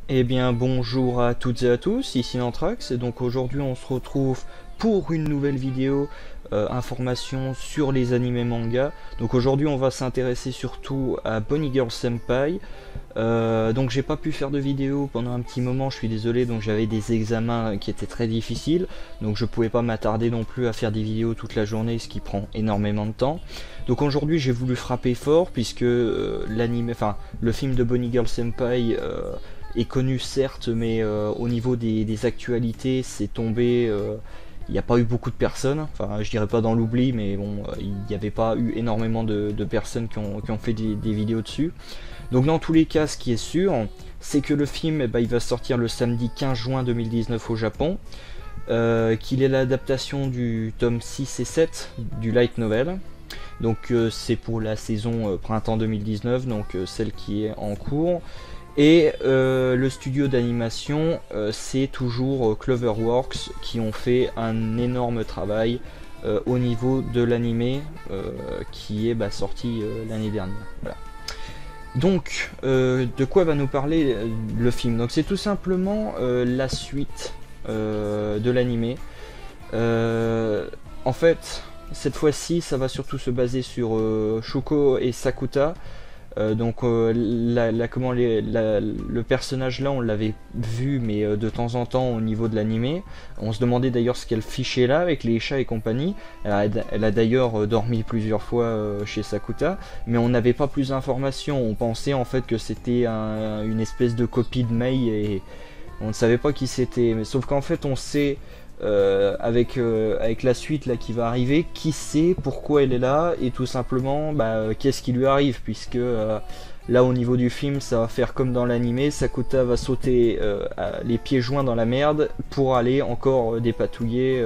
Eh bien bonjour à toutes et à tous, ici Nantrax et donc aujourd'hui on se retrouve pour une nouvelle vidéo information sur les animés manga. Donc aujourd'hui on va s'intéresser surtout à Bunny Girl Senpai. Donc j'ai pas pu faire de vidéo pendant un petit moment, je suis désolé, donc j'avais des examens qui étaient très difficiles, donc je pouvais pas m'attarder non plus à faire des vidéos toute la journée, ce qui prend énormément de temps. Donc aujourd'hui j'ai voulu frapper fort puisque le film de Bunny Girl Senpai est connu certes, mais au niveau des actualités, c'est tombé. Il n'y a pas eu beaucoup de personnes, enfin je dirais pas dans l'oubli, mais bon, il n'y avait pas eu énormément de personnes qui ont fait des vidéos dessus. Donc dans tous les cas, ce qui est sûr, c'est que le film, il va sortir le samedi 15 juin 2019 au Japon, qu'il est l'adaptation du tome 6 et 7 du light novel. Donc c'est pour la saison printemps 2019, donc celle qui est en cours. Et le studio d'animation, c'est toujours Cloverworks qui ont fait un énorme travail au niveau de l'animé qui est sorti l'année dernière. Voilà. Donc, de quoi va nous parler le film? Donc, c'est tout simplement la suite de l'animé. En fait, cette fois-ci, ça va surtout se baser sur Shuko et Sakuta. Le personnage là on l'avait vu mais de temps en temps au niveau de l'animé. On se demandait d'ailleurs ce qu'elle fichait là avec les chats et compagnie. Elle a d'ailleurs dormi plusieurs fois chez Sakuta, mais on n'avait pas plus d'informations. On pensait en fait que c'était une espèce de copie de Mei et on ne savait pas qui c'était. Mais sauf qu'en fait on sait avec la suite là qui va arriver, qui sait pourquoi elle est là et tout simplement qu'est-ce qui lui arrive, puisque là au niveau du film ça va faire comme dans l'animé, Sakuta va sauter les pieds joints dans la merde pour aller encore dépatouiller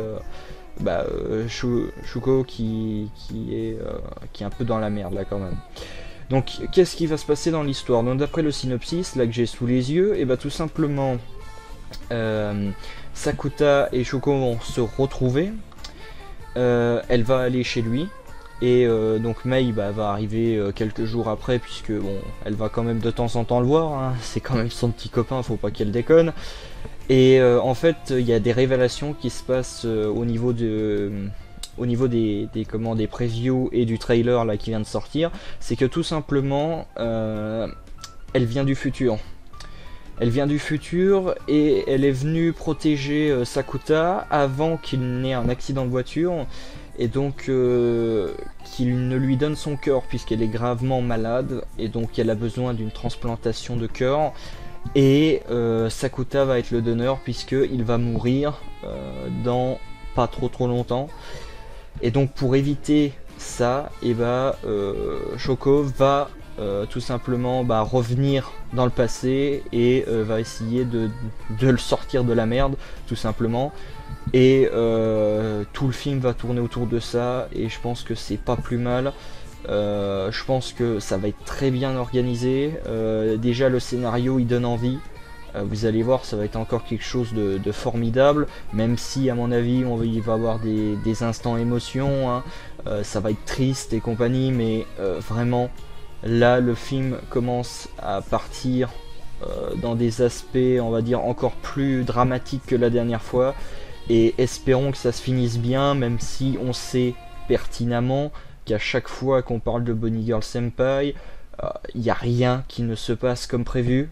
Shuko qui est un peu dans la merde là quand même. Donc qu'est-ce qui va se passer dans l'histoire? Donc d'après le synopsis là que j'ai sous les yeux, et tout simplement Sakuta et Shuko vont se retrouver. Elle va aller chez lui. Et donc Mei va arriver quelques jours après, puisque bon, elle va quand même de temps en temps le voir, hein. C'est quand même son petit copain, faut pas qu'elle déconne. Et en fait, il y a des révélations qui se passent au niveau des previews et du trailer là qui vient de sortir. C'est que tout simplement, elle vient du futur. Elle vient du futur et elle est venue protéger Sakuta avant qu'il n'ait un accident de voiture et donc qu'il ne lui donne son cœur puisqu'elle est gravement malade et donc elle a besoin d'une transplantation de cœur et Sakuta va être le donneur puisqu'il va mourir dans pas trop longtemps. Et donc pour éviter ça, Shoko va tout simplement revenir dans le passé et va essayer de le sortir de la merde tout simplement, et tout le film va tourner autour de ça et je pense que c'est pas plus mal. Je pense que ça va être très bien organisé, déjà le scénario il donne envie. Vous allez voir, ça va être encore quelque chose de formidable, même si à mon avis il va y avoir des instants émotion, hein. Ça va être triste et compagnie, mais vraiment là le film commence à partir dans des aspects on va dire encore plus dramatiques que la dernière fois, et espérons que ça se finisse bien, même si on sait pertinemment qu'à chaque fois qu'on parle de Bunny Girl Senpai, il n'y a rien qui ne se passe comme prévu.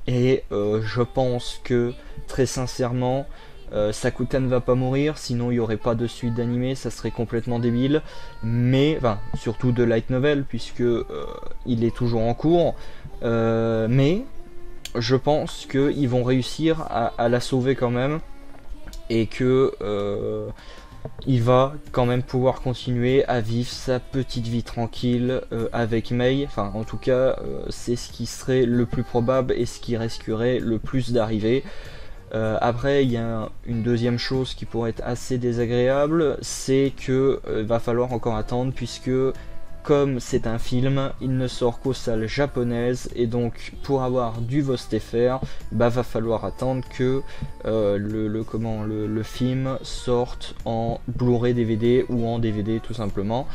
Et je pense que très sincèrement Sakuta ne va pas mourir, sinon il n'y aurait pas de suite d'animé, ça serait complètement débile. Mais, enfin, surtout de light novel, puisque il est toujours en cours. Mais je pense qu'ils vont réussir à la sauver quand même. Et que il va quand même pouvoir continuer à vivre sa petite vie tranquille avec Mei. Enfin, en tout cas, c'est ce qui serait le plus probable et ce qui risquerait le plus d'arriver. Après, il y a une deuxième chose qui pourrait être assez désagréable, c'est que va falloir encore attendre, puisque comme c'est un film, il ne sort qu'aux salles japonaises, et donc pour avoir du VOSTFR, va falloir attendre que le film sorte en Blu-ray DVD ou en DVD tout simplement.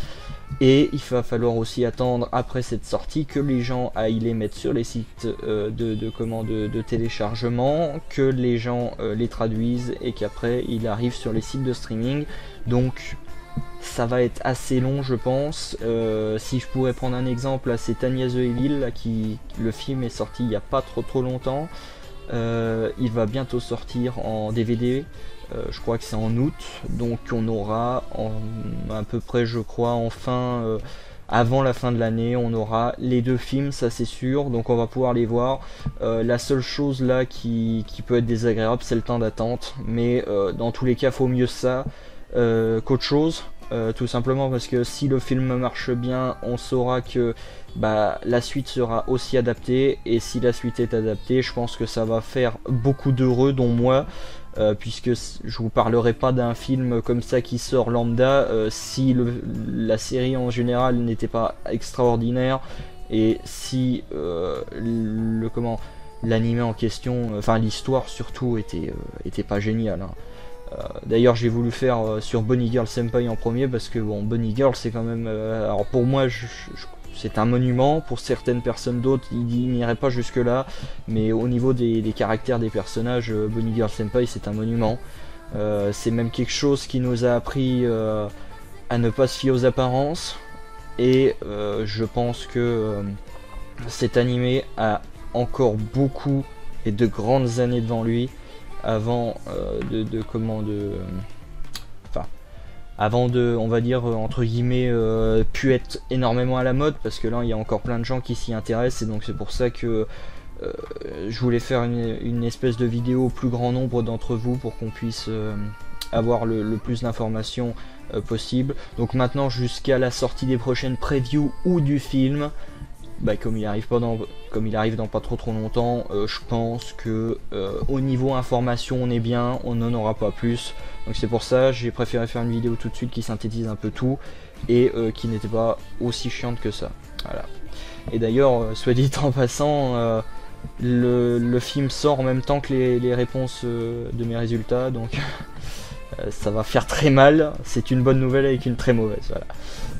Et il va falloir aussi attendre après cette sortie que les gens aillent les mettre sur les sites de téléchargement, que les gens les traduisent et qu'après il arrive sur les sites de streaming. Donc ça va être assez long, je pense. Si je pourrais prendre un exemple, c'est Tanya the Evil, là, le film est sorti il n'y a pas trop longtemps. Il va bientôt sortir en DVD. Je crois que c'est en août, donc on aura à peu près, je crois, avant la fin de l'année, on aura les 2 films, ça c'est sûr, donc on va pouvoir les voir. La seule chose là qui peut être désagréable, c'est le temps d'attente, mais dans tous les cas, faut mieux ça qu'autre chose. Tout simplement parce que si le film marche bien, on saura que la suite sera aussi adaptée, et si la suite est adaptée, je pense que ça va faire beaucoup d'heureux, dont moi, puisque je vous parlerai pas d'un film comme ça qui sort lambda si la série en général n'était pas extraordinaire, et si l'anime en question, enfin l'histoire surtout, était pas géniale, hein. D'ailleurs j'ai voulu faire sur Bunny Girl Senpai en premier, parce que bon, Bunny Girl c'est quand même, alors pour moi c'est un monument, pour certaines personnes d'autres ils n'iraient pas jusque là, mais au niveau des caractères des personnages, Bunny Girl Senpai c'est un monument. C'est même quelque chose qui nous a appris à ne pas se fier aux apparences, et je pense que cet animé a encore beaucoup et de grandes années devant lui avant on va dire entre guillemets pu être énormément à la mode, parce que là il y a encore plein de gens qui s'y intéressent, et donc c'est pour ça que je voulais faire une espèce de vidéo au plus grand nombre d'entre vous, pour qu'on puisse avoir le plus d'informations possible. Donc maintenant, jusqu'à la sortie des prochaines previews ou du film, comme il arrive dans pas trop longtemps, je pense que au niveau information on est bien, on n'en aura pas plus. Donc c'est pour ça j'ai préféré faire une vidéo tout de suite qui synthétise un peu tout, et qui n'était pas aussi chiante que ça. Voilà. Et d'ailleurs, soit dit en passant, le film sort en même temps que les réponses de mes résultats, donc ça va faire très mal. C'est une bonne nouvelle avec une très mauvaise, voilà.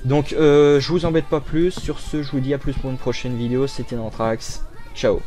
Donc je vous embête pas plus, sur ce je vous dis à plus pour une prochaine vidéo. C'était Nantrax, ciao.